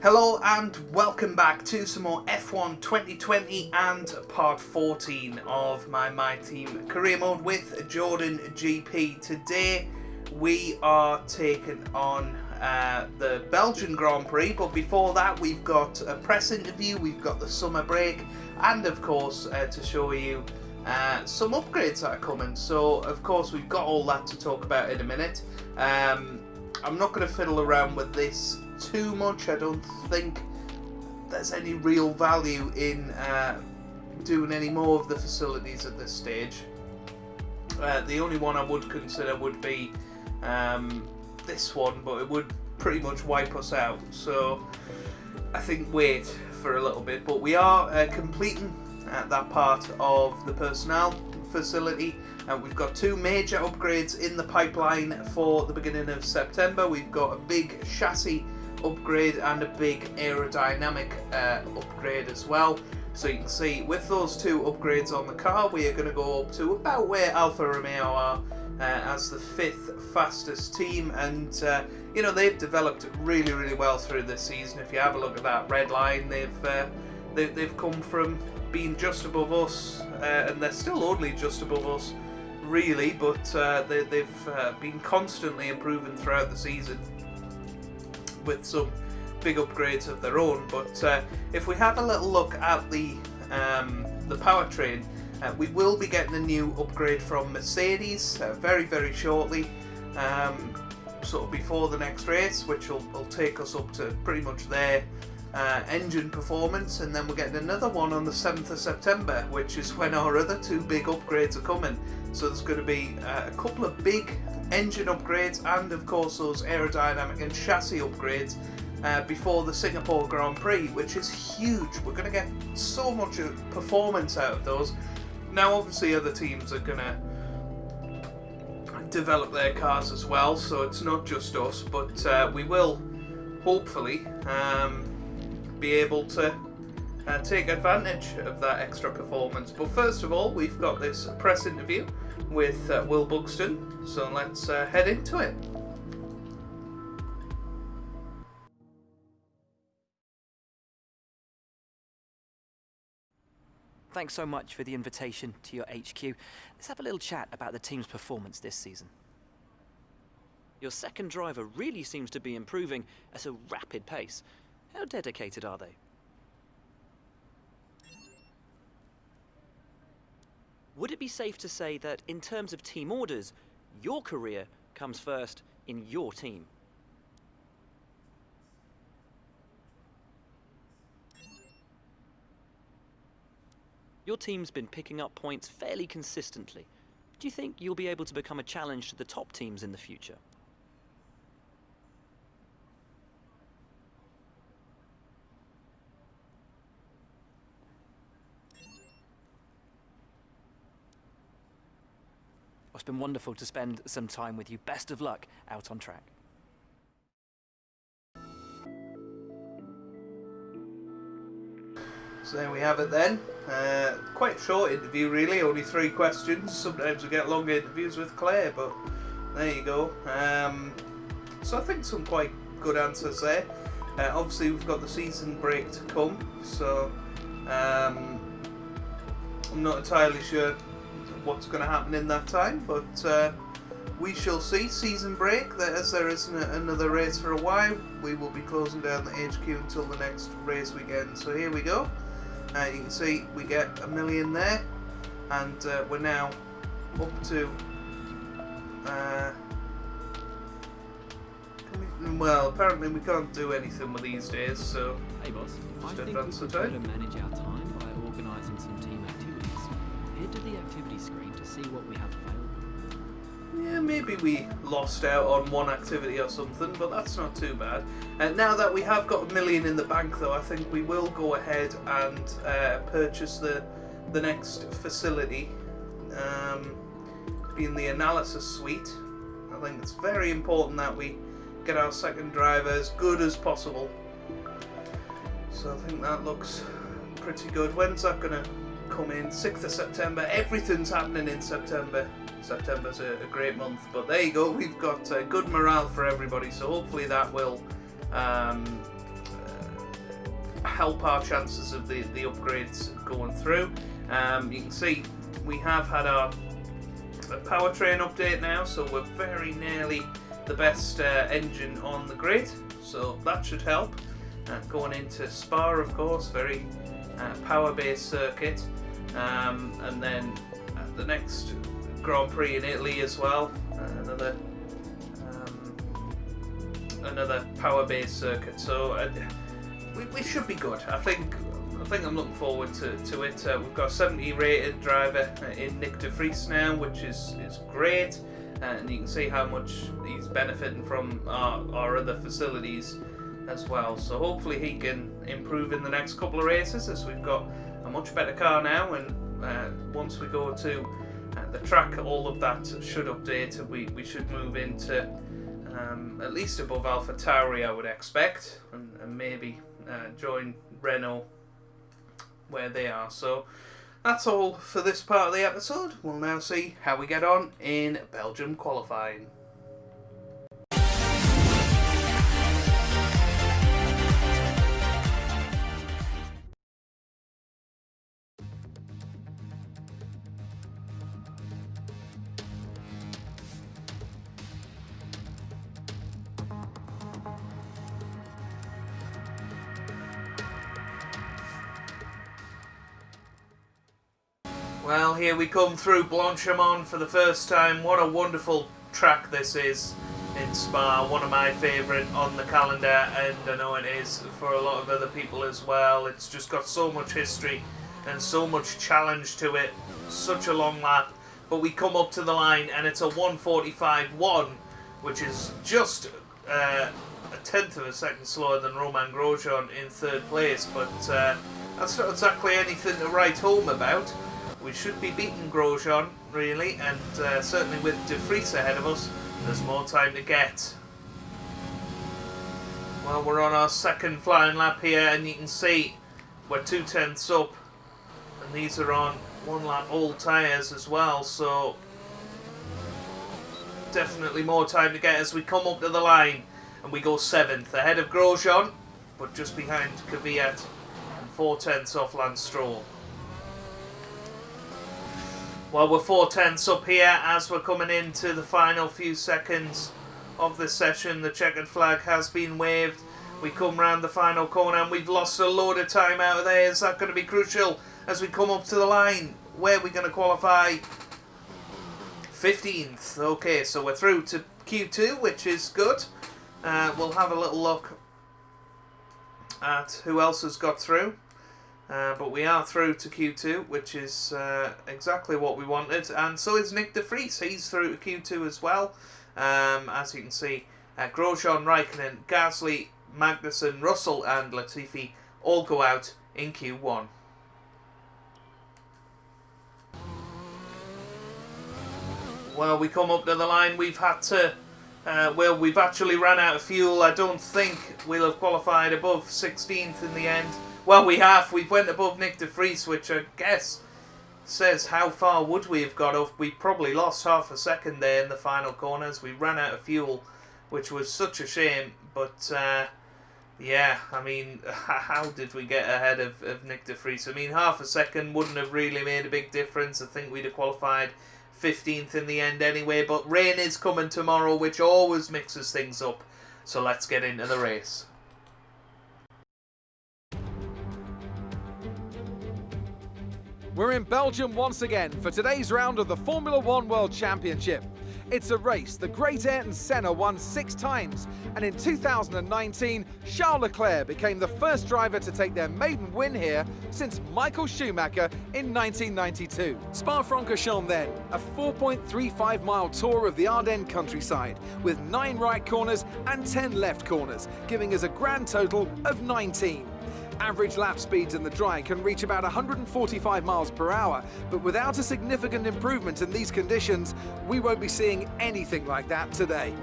Hello and welcome back to some more F1 2020 and part 14 of my team career mode with Jordan GP. Today we are taking on the Belgian Grand Prix, but before that we've got a press interview, we've got the summer break, and of course to show you some upgrades that are coming. So of course we've got all that to talk about in a minute. I'm not going to fiddle around with this too much. I don't think there's any real value in doing any more of the facilities at this stage. The only one I would consider would be this one, but it would pretty much wipe us out, so I think wait for a little bit. But we are completing that part of the personnel facility. We've got two major upgrades in the pipeline for the beginning of September. We've got a big chassis upgrade and a big aerodynamic upgrade as well. So you can see with those two upgrades on the car, we are going to go up to about where Alfa Romeo are as the 5th fastest team, and you know, they've developed really well through this season. If you have a look at that red line, they've come from being just above us, and they're still only just above us really, but they've been constantly improving throughout the season with some big upgrades of their own. But if we have a little look at the powertrain, we will be getting a new upgrade from Mercedes very shortly, sort of before the next race, which will take us up to pretty much their engine performance. And then we're getting another one on the 7th of September, which is when our other two big upgrades are coming. So there's going to be a couple of big engine upgrades and of course those aerodynamic and chassis upgrades before the Singapore Grand Prix, which is huge. We're going to get so much performance out of those. Now obviously other teams are going to develop their cars as well, so it's not just us, but we will hopefully be able to take advantage of that extra performance. But first of all, we've got this press interview with Will Buxton, so let's head into it. Thanks so much for the invitation to your HQ. Let's have a little chat about the team's performance this season. Your second driver really seems to be improving at a rapid pace. How dedicated are they? Would it be safe to say that in terms of team orders, your career comes first in your team? Your team's been picking up points fairly consistently. Do you think you'll be able to become a challenge to the top teams in the future? Well, it's been wonderful to spend some time with you. Best of luck out on track. So there we have it then. Quite a short interview really, only 3 questions. Sometimes we get longer interviews with Claire, but there you go. So I think some quite good answers there. Obviously we've got the season break to come, so I'm not entirely sure what's going to happen in that time, but we shall see. Season break, as there isn't another race for a while, we will be closing down the HQ until the next race weekend. So here we go. You can see we get $1 million there, and we're now up to well, apparently we can't do anything with these days, so hey boss, just I think advance we the could better time. manage our time by organising some team activities. Head to the activity screen to see what we have available. Yeah, maybe we lost out on one activity or something, but that's not too bad. Now that we have got $1 million in the bank though, I think we will go ahead and purchase the next facility, being the analysis suite. I think it's very important that we get our second driver as good as possible. So I think that looks pretty good. When's that going to come in? 6th of September. Everything's happening in September. September's a great month, but there you go. We've got good morale for everybody, so hopefully that will help our chances of the upgrades going through. You can see we have had our powertrain update now, so we're very nearly the best engine on the grid, so that should help. Going into Spa, of course, very power-based circuit, and then the next Grand Prix in Italy as well, another power-based circuit. So we should be good. I think I'm looking forward to it. We've got a 70 rated driver in Nick de Vries now, which is great, and you can see how much he's benefiting from our other facilities as well. So hopefully he can improve in the next couple of races, as we've got a much better car now, and once we go to the track, all of that should update, and we should move into at least above AlphaTauri, I would expect, and maybe join Renault where they are. So that's all for this part of the episode. We'll now see how we get on in Belgium qualifying. Well, here we come through Blanchimont for the first time. What a wonderful track this is in Spa. One of my favourite on the calendar, and I know it is for a lot of other people as well. It's just got so much history and so much challenge to it. Such a long lap. But we come up to the line and it's a 1:45.1, which is just a tenth of a second slower than Romain Grosjean in third place. But that's not exactly anything to write home about. We should be beating Grosjean, really, and certainly with de Vries ahead of us, there's more time to get. Well, we're on our second flying lap here, and you can see we're 2/10 up, and these are on one lap old tyres as well, so definitely more time to get as we come up to the line, and we go 7th, ahead of Grosjean, but just behind Kvyat, and 4/10 off Lance Stroll. Well, we're 4/10 up here as we're coming into the final few seconds of this session. The checkered flag has been waved. We come round the final corner and we've lost a load of time out of there. Is that going to be crucial as we come up to the line? Where are we going to qualify? 15th. Okay, so we're through to Q2, which is good. We'll have a little look at who else has got through. But we are through to Q2, which is exactly what we wanted, and so is Nick de Vries. He's through to Q2 as well. As you can see, Grosjean, Raikkonen, Gasly, Magnussen, Russell and Latifi all go out in Q1. Well, we come up to the line. We've had to we've actually ran out of fuel. I don't think we'll have qualified above 16th in the end. Well, we have. We've went above Nick de Vries, which I guess says how far would we have got off. We probably lost half a second there in the final corners. We ran out of fuel, which was such a shame. But, yeah, I mean, how did we get ahead of Nick de Vries? I mean, half a second wouldn't have really made a big difference. I think we'd have qualified 15th in the end anyway. But rain is coming tomorrow, which always mixes things up. So let's get into the race. We're in Belgium once again for today's round of the Formula One World Championship. It's a race the great Ayrton Senna won 6 times, and in 2019, Charles Leclerc became the first driver to take their maiden win here since Michael Schumacher in 1992. Spa-Francorchamps then, a 4.35-mile tour of the Ardennes countryside, with 9 right corners and 10 left corners, giving us a grand total of 19. Average lap speeds in the dry can reach about 145 miles per hour, but without a significant improvement in these conditions, we won't be seeing anything like that today.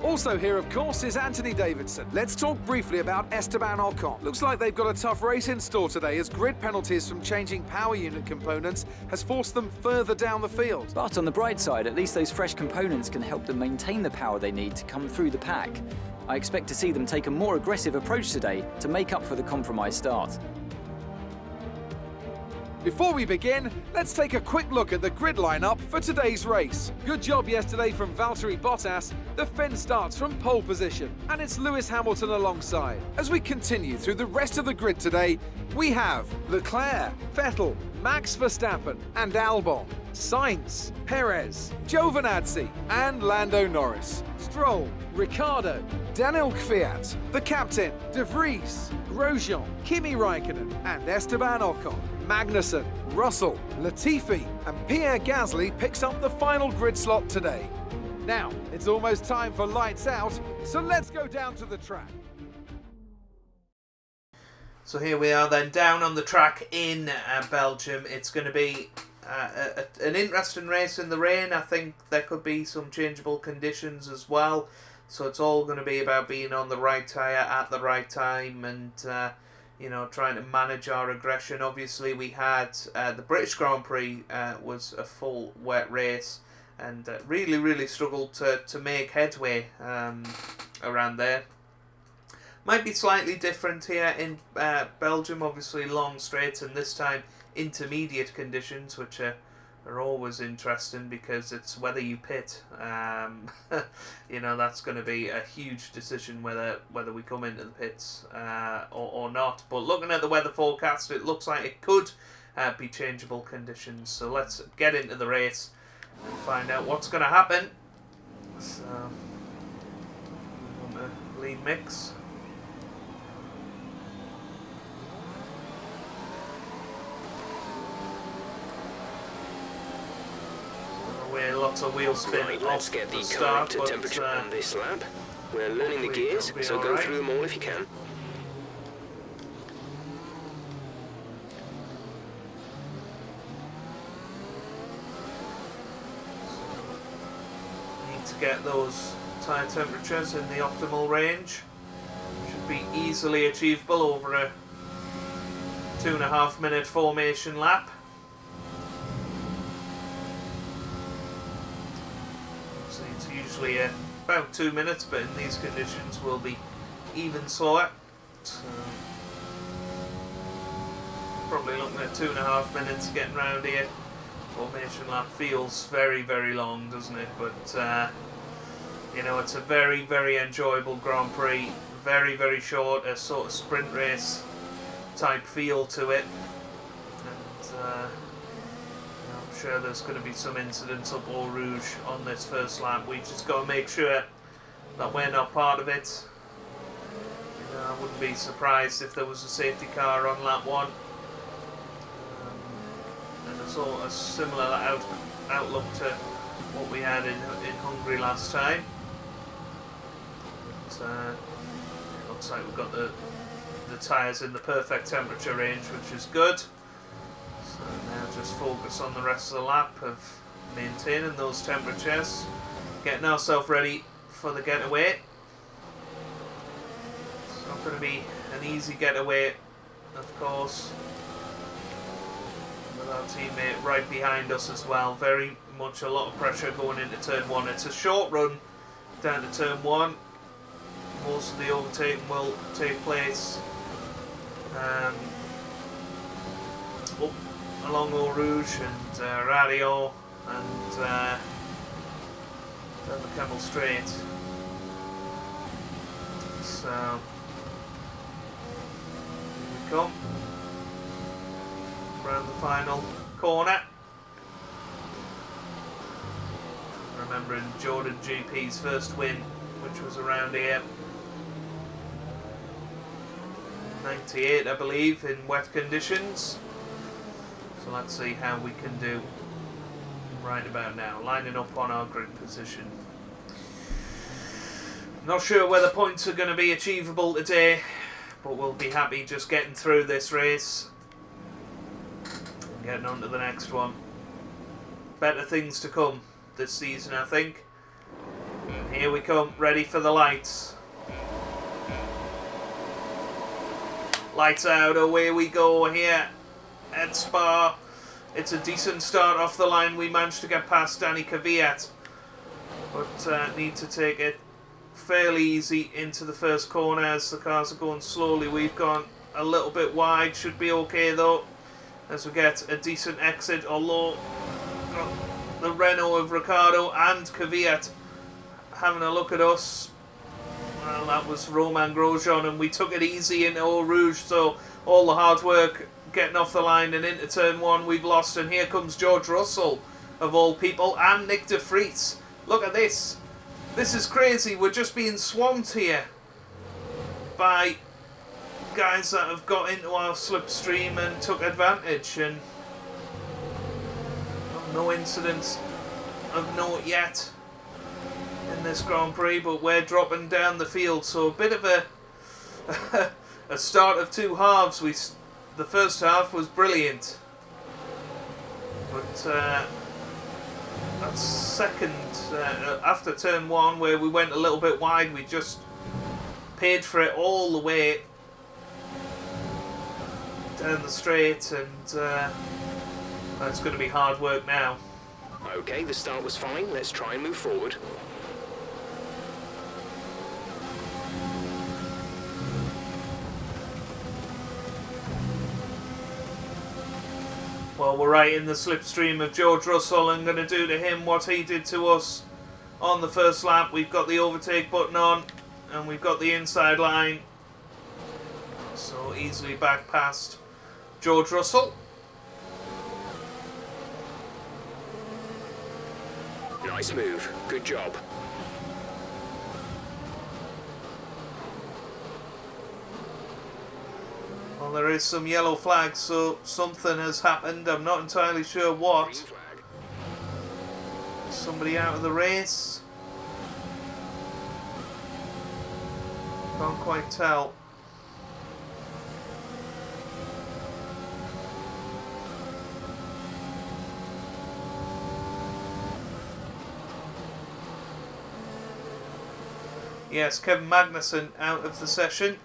Also here, of course, is Anthony Davidson. Let's talk briefly about Esteban Ocon. Looks like they've got a tough race in store today, as grid penalties from changing power unit components has forced them further down the field. But on the bright side, at least those fresh components can help them maintain the power they need to come through the pack. I expect to see them take a more aggressive approach today to make up for the compromised start. Before we begin, let's take a quick look at the grid lineup for today's race. Good job yesterday from Valtteri Bottas. The Finn starts from pole position, and it's Lewis Hamilton alongside. As we continue through the rest of the grid today, we have Leclerc, Vettel, Max Verstappen and Albon, Sainz, Perez, Giovinazzi and Lando Norris, Stroll, Ricciardo, Daniel Kvyat, the captain, De Vries, Grosjean, Kimi Raikkonen and Esteban Ocon, Magnussen, Russell, Latifi and Pierre Gasly picks up the final grid slot today. Now, it's almost time for lights out, so let's go down to the track. So here we are then, down on the track in Belgium. It's going to be an interesting race in the rain. I think there could be some changeable conditions as well. So it's all going to be about being on the right tyre at the right time and, you know, trying to manage our aggression. Obviously, we had the British Grand Prix was a full wet race and really struggled to make headway around there. Might be slightly different here in Belgium, obviously long straights and this time intermediate conditions, which are always interesting because it's whether you pit. You know, that's going to be a huge decision whether we come into the pits or not. But looking at the weather forecast, it looks like it could be changeable conditions. So let's get into the race and find out what's going to happen. So, we're on the lead mix. Lots of wheel spin. Right, let's get the car up to temperature on this lap. We're learning the gears, so go through them all if you can. Need to get those tyre temperatures in the optimal range. Should be easily achievable over a 2.5 minute formation lap. Usually about 2 minutes, but in these conditions will be even slower. So probably looking at 2.5 minutes getting round here. Formation lap feels very long, doesn't it? But you know, it's a very enjoyable Grand Prix. Very short, a sort of sprint race type feel to it. And I'm sure there's going to be some incidents up Eau Rouge on this first lap. We just got to make sure that we're not part of it. You know, I wouldn't be surprised if there was a safety car on lap 1. And a sort of similar outlook to what we had in Hungary last time. But, it looks like we've got the tyres in the perfect temperature range, which is good. So now just focus on the rest of the lap of maintaining those temperatures, getting ourselves ready for the getaway. It's not going to be an easy getaway, of course, with our teammate right behind us as well. Very much a lot of pressure going into turn 1. It's a short run down to turn 1. Most of the overtaking will take place up along Eau Rouge and Radio and down the Camel Straight. So here we come round the final corner. Remembering Jordan GP's first win, which was around here 98, I believe, in wet conditions. So let's see how we can do right about now, lining up on our grid position. Not sure whether points are going to be achievable today, but we'll be happy just getting through this race and getting on to the next one. Better things to come this season, I think. And here we come, ready for the lights. Lights out, away we go here at Spa. It's a decent start off the line. We managed to get past Danny Kvyat, but need to take it fairly easy into the first corner as the cars are going slowly. We've gone a little bit wide, should be okay though, as we get a decent exit, although got the Renault of Ricciardo and Kvyat having a look at us. Well, that was Romain Grosjean, and we took it easy into Eau Rouge, so all the hard work getting off the line and into turn one we've lost, and here comes George Russell of all people and Nick de Vries. Look at this. This is crazy. We're just being swamped here by guys that have got into our slipstream and took advantage, and no incidents of note yet in this Grand Prix, but we're dropping down the field, so a bit of a a start of two halves. The first half was brilliant, but that second, after turn one where we went a little bit wide, we just paid for it all the way down the straight, and it's going to be hard work now. Okay, the start was fine. Let's try and move forward. Well, we're right in the slipstream of George Russell. I'm going to do to him what he did to us on the first lap. We've got the overtake button on, and we've got the inside line, so easily back past George Russell. Nice move. Good job. Well, there is some yellow flags, so something has happened. I'm not entirely sure Green what. flag. Somebody out of the race. Can't quite tell. Yes, Kevin Magnussen out of the session.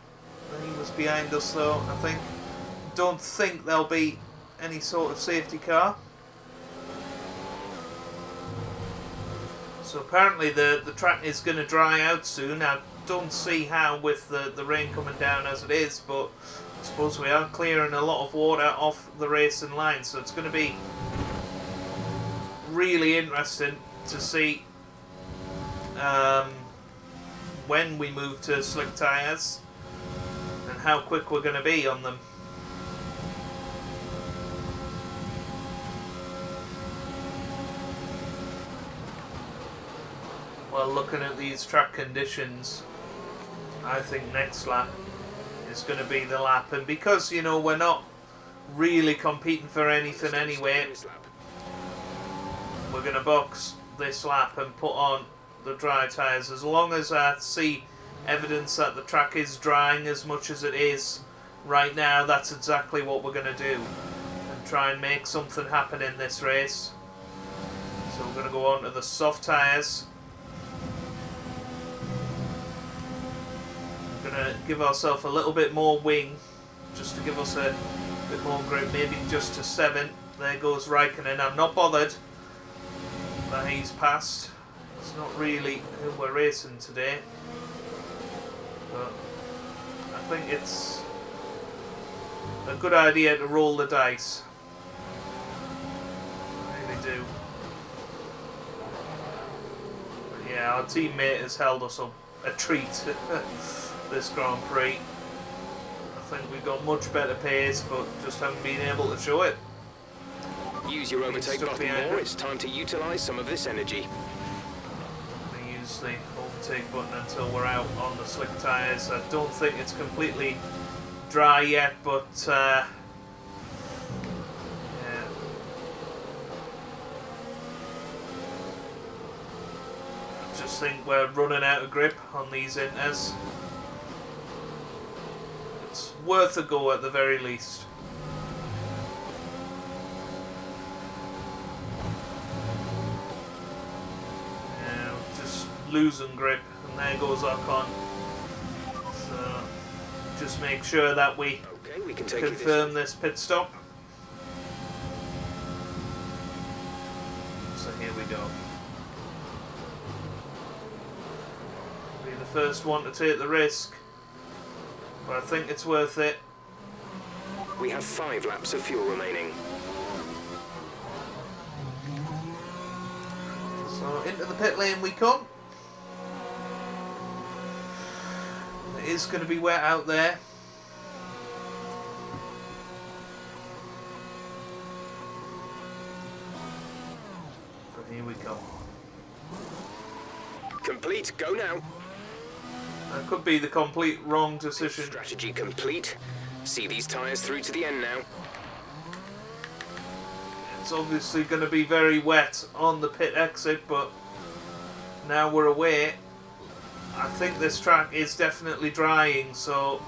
He was behind us though, I think. Don't think there'll be any sort of safety car. So apparently the track is going to dry out soon. I don't see how with the rain coming down as it is, but I suppose we are clearing a lot of water off the racing line, so it's going to be really interesting to see when we move to slick tyres and how quick we're going to be on them. Well, looking at these track conditions, I think next lap is going to be the lap, and because, you know, we're not really competing for anything anyway, we're going to box this lap and put on the dry tyres. As long as I see evidence that the track is drying as much as it is right now, that's exactly what we're going to do and try and make something happen in this race. So we're going to go on to the soft tyres. We're going to give ourselves a little bit more wing just to give us a bit more grip, maybe just to 7. There goes Raikkonen. I'm not bothered that he's passed. It's not really who we're racing today, but I think it's a good idea to roll the dice. I really do. But yeah, our teammate has held us up a treat this Grand Prix. I think we've got much better pace, but just haven't been able to show it. Use your overtake button more. It's time to utilise some of this energy. The overtake button until we're out on the slick tyres. I don't think it's completely dry yet, but yeah. I just think we're running out of grip on these inters. It's worth a go at the very least. Losing grip, and there goes Ocon. So just make sure that we can confirm this pit stop. So here we go. It'll be the first one to take the risk, but I think it's worth it. We have 5 laps of fuel remaining. So into the pit lane we come. It is going to be wet out there. So here we go. Complete, go now. That could be the complete wrong decision. Strategy complete. See these tyres through to the end now. It's obviously going to be very wet on the pit exit, but now we're away. I think this track is definitely drying, so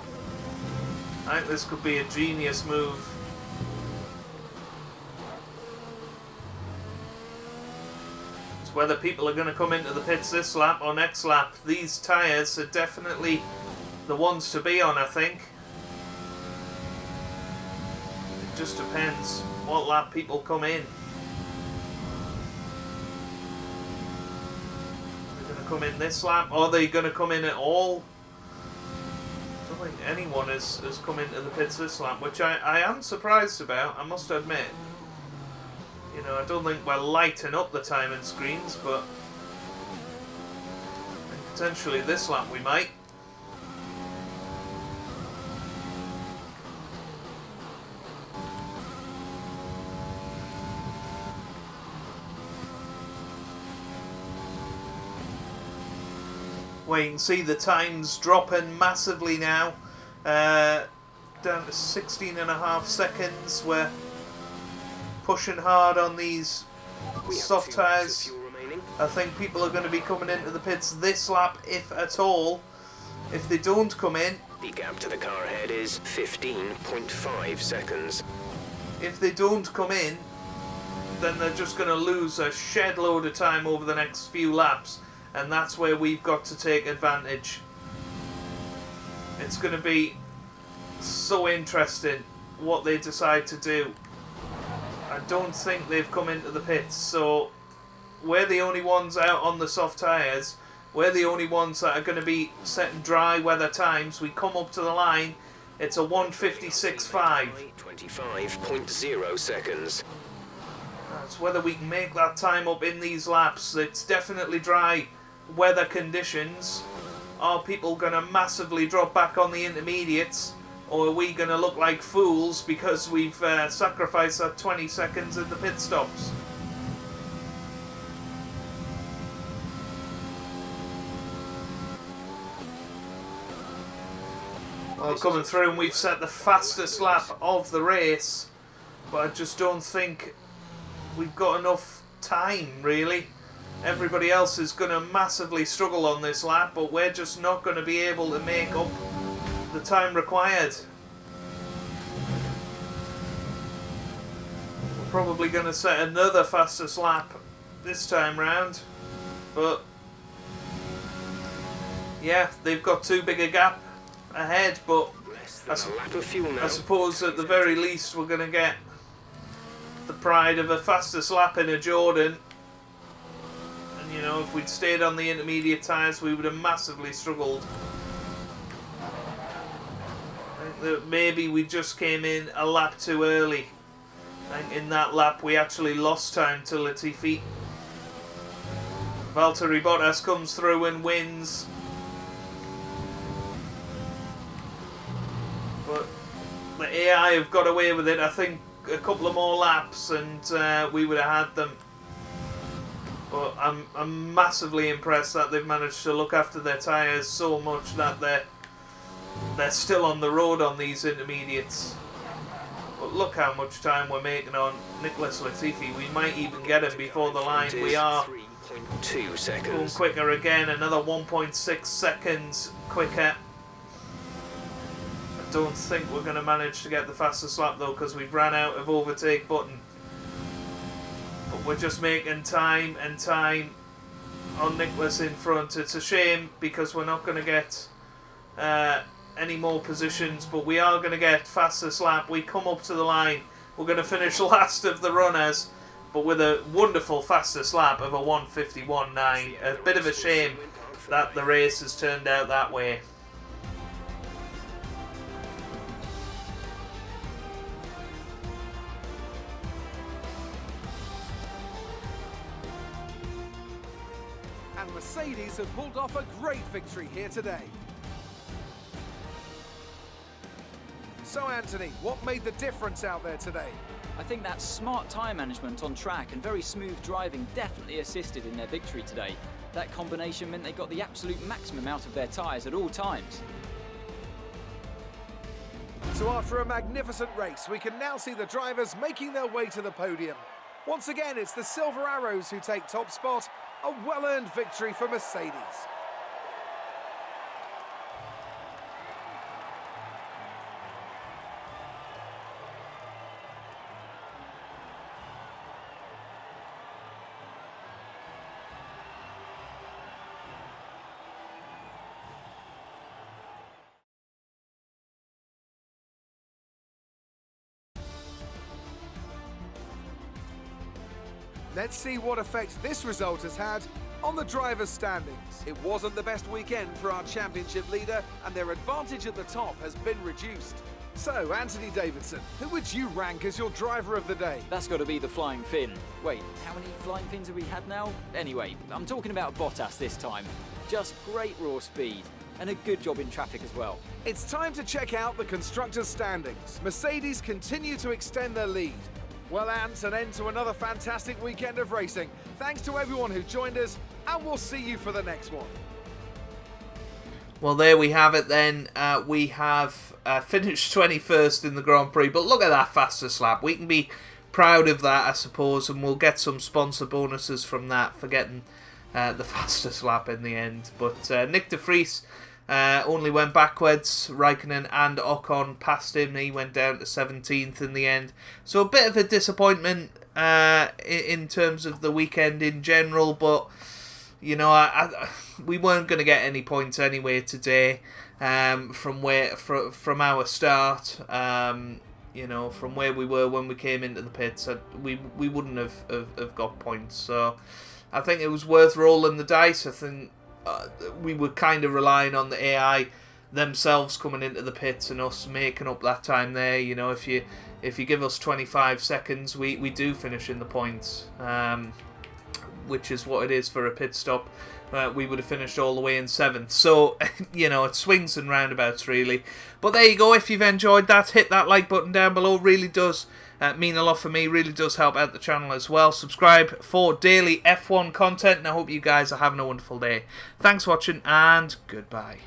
I think this could be a genius move. It's whether people are going to come into the pits this lap or next lap. These tyres are definitely the ones to be on, I think. It just depends what lap people come in. Come in this lap, or are they going to come in at all? I don't think anyone has come into the pits this lap, which I am surprised about, I must admit. You know, I don't think we're lighting up the timing screens, but potentially this lap we might. Well, you can see the times dropping massively now, down to 16.5 seconds. We're pushing hard on these soft tyres. I think people are going to be coming into the pits this lap, if at all. If they don't come in, The gap to the car ahead is 15.5 seconds. if they don't come in, then they're just going to lose a shed load of time over the next few laps. And that's where we've got to take advantage. It's going to be so interesting what they decide to do. I don't think they've come into the pits, so we're the only ones out on the soft tyres. We're the only ones that are going to be setting dry weather times. We come up to the line, it's a 1:56.5. 25.0 seconds. It's whether we can make that time up in these laps. It's definitely dry weather conditions. Are people going to massively drop back on the intermediates, or are we going to look like fools because we've sacrificed that 20 seconds at the pit stops? Well, coming through, and we've set the fastest lap of the race, but I just don't think we've got enough time, really. Everybody else is going to massively struggle on this lap, but we're just not going to be able to make up the time required. We're probably going to set another fastest lap this time round, but yeah, they've got too big a gap ahead, but I suppose at the very least we're going to get the pride of a fastest lap in a Jordan. And you know, if we'd stayed on the intermediate tyres, we would have massively struggled. I think that maybe we just came in a lap too early. I think in that lap we actually lost time to Latifi. Valtteri Bottas comes through and wins. But the AI have got away with it. I think a couple of more laps and we would have had them. But I'm massively impressed that they've managed to look after their tyres so much that they're still on the road on these intermediates. But look how much time we're making on Nicholas Latifi. We might even get him before the line. We are 3.2 seconds. going quicker again, another 1.6 seconds quicker. I don't think we're going to manage to get the fastest lap though, because we've ran out of overtake button. But we're just making time and time on Nicholas in front. It's a shame because we're not going to get any more positions, but we are going to get fastest lap. We come up to the line. We're going to finish last of the runners, but with a wonderful fastest lap of a 1:51.9. A bit of a shame that the race has turned out that way. And Mercedes have pulled off a great victory here today. So Anthony, what made the difference out there today? I think that smart tyre management on track and very smooth driving definitely assisted in their victory today. That combination meant they got the absolute maximum out of their tyres at all times. So after a magnificent race, we can now see the drivers making their way to the podium. Once again, it's the Silver Arrows who take top spot, a well-earned victory for Mercedes. Let's see what effect this result has had on the drivers' standings. It wasn't the best weekend for our championship leader, and their advantage at the top has been reduced. So, Anthony Davidson, who would you rank as your driver of the day? That's got to be the Flying Finn. Wait, how many Flying Fins have we had now? Anyway, I'm talking about Bottas this time. Just great raw speed, and a good job in traffic as well. It's time to check out the constructors' standings. Mercedes continue to extend their lead. Well, Ant, an end to another fantastic weekend of racing. Thanks to everyone who joined us, and we'll see you for the next one. Well, there we have it then. We have finished 21st in the Grand Prix, but look at that fastest lap. We can be proud of that, I suppose, and we'll get some sponsor bonuses from that for getting the fastest lap in the end. But Nick de Vries only went backwards. Raikkonen and Ocon passed him. He went down to 17th in the end. So a bit of a disappointment in terms of the weekend in general, but you know, we weren't going to get any points anyway today from our start. You know, from where we were when we came into the pits, we wouldn't have got points. So I think it was worth rolling the dice. I think we were kind of relying on the AI themselves coming into the pits and us making up that time there. You know, if you give us 25 seconds, we do finish in the points, which is what it is for a pit stop. We would have finished all the way in 7th. So, you know, it swings and roundabouts really. But there you go. If you've enjoyed that, hit that like button down below. It really does mean a lot for me. Really does help out the channel as well. Subscribe for daily F1 content. And I hope you guys are having a wonderful day. Thanks for watching and goodbye.